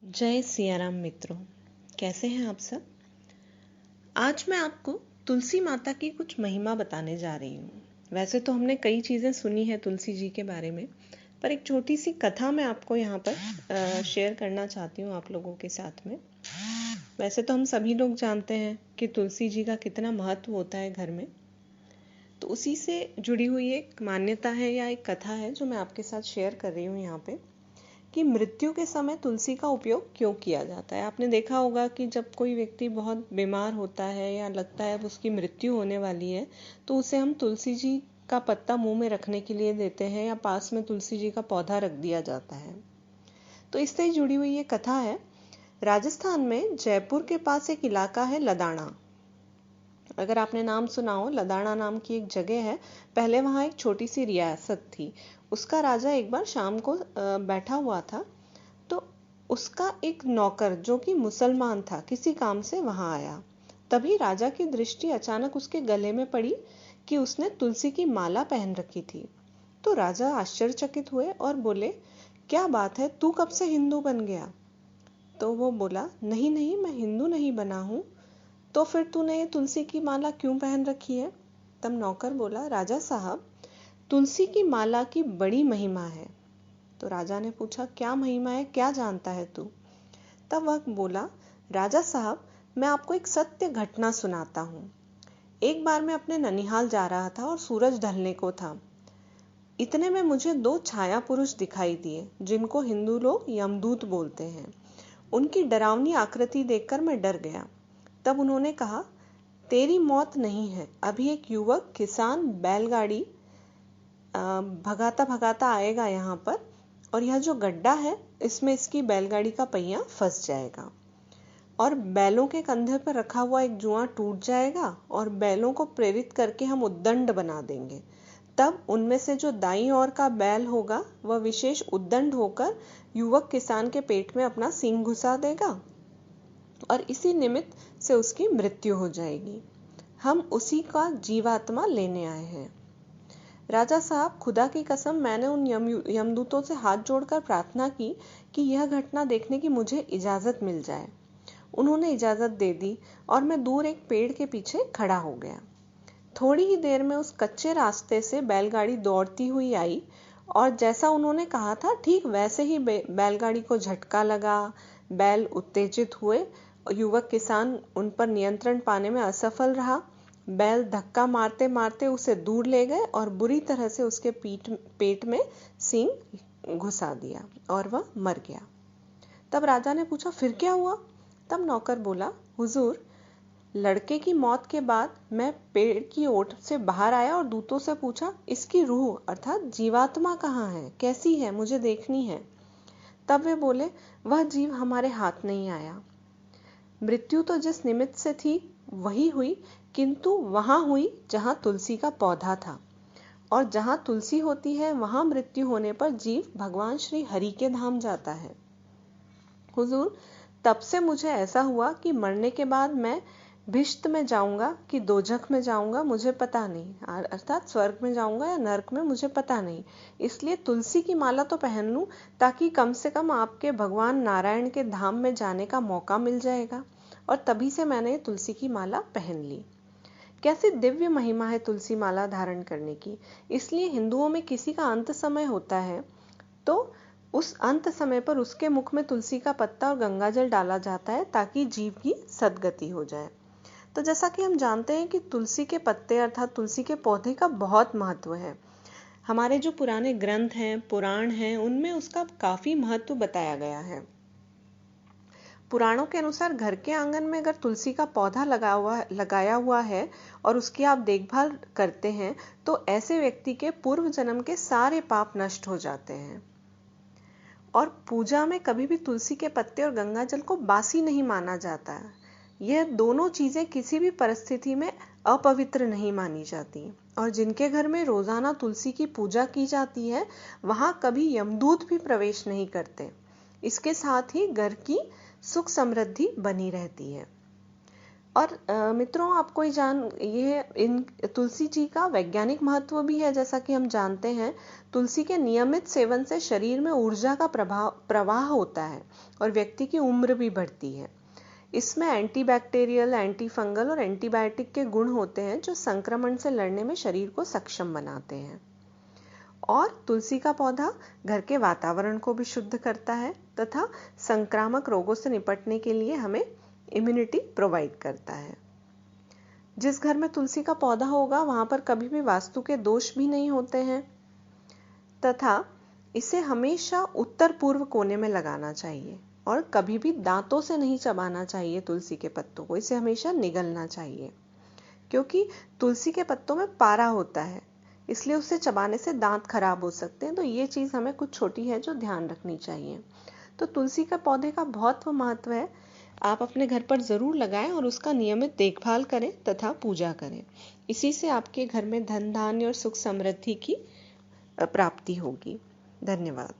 जय सियाराम मित्रों, कैसे हैं आप सब। आज मैं आपको तुलसी माता की कुछ महिमा बताने जा रही हूँ। वैसे तो हमने कई चीज़ें सुनी है तुलसी जी के बारे में, पर एक छोटी सी कथा मैं आपको यहाँ पर शेयर करना चाहती हूँ आप लोगों के साथ में। वैसे तो हम सभी लोग जानते हैं कि तुलसी जी का कितना महत्व होता है घर में, तो उसी से जुड़ी हुई एक मान्यता है या एक कथा है जो मैं आपके साथ शेयर कर रही हूँ यहाँ पे, कि मृत्यु के समय तुलसी का उपयोग क्यों किया जाता है। आपने देखा होगा कि जब कोई व्यक्ति बहुत बीमार होता है या लगता है उसकी मृत्यु होने वाली है, तो उसे हम तुलसी जी का पत्ता मुंह में रखने के लिए देते हैं या पास में तुलसी जी का पौधा रख दिया जाता है। तो इससे जुड़ी हुई ये कथा है। राजस्थान में जयपुर के पास एक इलाका है लदाना। अगर आपने नाम सुना हो, लदाना नाम की एक जगह है। पहले वहाँ एक छोटी सी रियासत थी। उसका राजा एक बार शाम को बैठा हुआ था, तो उसका एक नौकर जो कि मुसलमान था किसी काम से वहां आया। तभी राजा की दृष्टि अचानक उसके गले में पड़ी कि उसने तुलसी की माला पहन रखी थी। तो राजा आश्चर्यचकित हुए और बोले, क्या बात है, तू कब से हिंदू बन गया। तो वो बोला, नहीं नहीं, मैं हिंदू नहीं बना हूँ। तो फिर तूने ये तुलसी की माला क्यों पहन रखी है। तब नौकर बोला, राजा साहब, तुलसी की माला की बड़ी महिमा है। तो राजा ने पूछा, क्या महिमा है, क्या जानता है तू। तब वह बोला, राजा साहब, मैं आपको एक सत्य घटना सुनाता हूँ। एक बार मैं अपने ननिहाल जा रहा था और सूरज ढलने को था। इतने में मुझे दो छाया पुरुष दिखाई दिए, जिनको हिंदू लोग यमदूत बोलते हैं। उनकी डरावनी आकृति देखकर मैं डर गया। तब उन्होंने कहा, तेरी मौत नहीं है, अभी एक युवक किसान बैलगाड़ी भगाता भगाता आएगा यहाँ पर, और यह जो गड्ढा है इसमें इसकी बैलगाड़ी का पहिया फंस जाएगा और बैलों के कंधे पर रखा हुआ एक जुआ टूट जाएगा और बैलों को प्रेरित करके हम उद्दंड बना देंगे। तब उनमें से जो दाईं ओर का बैल होगा वह विशेष उद्दंड होकर युवक किसान के पेट में अपना सींग घुसा देगा और इसी निमित्त से उसकी मृत्यु हो जाएगी। हम उसी का जीवात्मा लेने आए हैं। राजा साहब, खुदा की कसम, मैंने उन यमदूतों से हाथ जोड़कर प्रार्थना की कि यह घटना देखने की मुझे इजाजत मिल जाए। उन्होंने इजाजत दे दी और मैं दूर एक पेड़ के पीछे खड़ा हो गया। थोड़ी ही देर में उस कच्चे रास्ते से बैलगाड़ी दौड़ती हुई आई और जैसा उन्होंने कहा था ठीक वैसे ही बैलगाड़ी को झटका लगा। बैल उत्तेजित हुए। युवक किसान उन पर नियंत्रण पाने में असफल रहा। बैल धक्का मारते मारते उसे दूर ले गए और बुरी तरह से उसके पेट में सींग घुसा दिया और वह मर गया। तब राजा ने पूछा, फिर क्या हुआ। तब नौकर बोला, हुजूर, लड़के की मौत के बाद मैं पेड़ की ओट से बाहर आया और दूतों से पूछा, इसकी रूह अर्थात जीवात्मा कहाँ है, कैसी है, मुझे देखनी है। तब वे बोले, वह जीव हमारे हाथ नहीं आया। मृत्यु तो जिस निमित्त से थी वही हुई, किंतु वहां हुई जहां तुलसी का पौधा था, और जहां तुलसी होती है वहां मृत्यु होने पर जीव भगवान श्री हरि के धाम जाता है। हुजूर, तब से मुझे ऐसा हुआ कि मरने के बाद मैं भिष्ट में जाऊंगा कि दोजख में जाऊंगा मुझे पता नहीं, अर्थात स्वर्ग में जाऊंगा या नरक में मुझे पता नहीं। इसलिए तुलसी की माला तो पहन लूं ताकि कम से कम आपके भगवान नारायण के धाम में जाने का मौका मिल जाएगा, और तभी से मैंने तुलसी की माला पहन ली। कैसी दिव्य महिमा है तुलसी माला धारण करने की। इसलिए हिंदुओं में किसी का अंत समय होता है तो उस अंत समय पर उसके मुख में तुलसी का पत्ता और गंगाजल डाला जाता है ताकि जीव की सद्गति हो जाए। तो जैसा कि हम जानते हैं कि तुलसी के पत्ते अर्थात तुलसी के पौधे का बहुत महत्व है। हमारे जो पुराने ग्रंथ हैं, पुराण हैं, उनमें उसका काफी महत्व बताया गया है। पुराणों के अनुसार घर के आंगन में अगर तुलसी का पौधा लगाया हुआ है और उसकी आप देखभाल करते हैं तो ऐसे व्यक्ति के पूर्व जन्म के सारे पाप नष्ट हो जाते हैं। और पूजा में कभी भी तुलसी के पत्ते और गंगाजल को बासी नहीं माना जाता है। यह दोनों चीजें किसी भी परिस्थिति में अपवित्र नहीं मानी जाती। और जिनके घर में रोजाना तुलसी की पूजा की जाती है वहां कभी यमदूत भी प्रवेश नहीं करते। इसके साथ ही घर की सुख समृद्धि बनी रहती है। और मित्रों, आपको ये इन तुलसी जी का वैज्ञानिक महत्व भी है। जैसा कि हम जानते हैं, तुलसी के नियमित सेवन से शरीर में ऊर्जा का प्रवाह होता है और व्यक्ति की उम्र भी बढ़ती है। इसमें एंटीबैक्टीरियल, एंटी फंगल और एंटीबायोटिक के गुण होते हैं जो संक्रमण से लड़ने में शरीर को सक्षम बनाते हैं। और तुलसी का पौधा घर के वातावरण को भी शुद्ध करता है तथा संक्रामक रोगों से निपटने के लिए हमें इम्यूनिटी प्रोवाइड करता है। जिस घर में तुलसी का पौधा होगा वहां पर कभी भी वास्तु के दोष भी नहीं होते हैं तथा इसे हमेशा उत्तर पूर्व कोने में लगाना चाहिए और कभी भी दांतों से नहीं चबाना चाहिए तुलसी के पत्तों को। इसे हमेशा निगलना चाहिए, क्योंकि तुलसी के पत्तों में पारा होता है, इसलिए उसे चबाने से दांत खराब हो सकते हैं। तो ये चीज हमें कुछ छोटी है जो ध्यान रखनी चाहिए। तो तुलसी के पौधे का बहुत महत्व है। आप अपने घर पर जरूर लगाएं और उसका नियमित देखभाल करें तथा पूजा करें। इसी से आपके घर में धन धान्य और सुख समृद्धि की प्राप्ति होगी। धन्यवाद।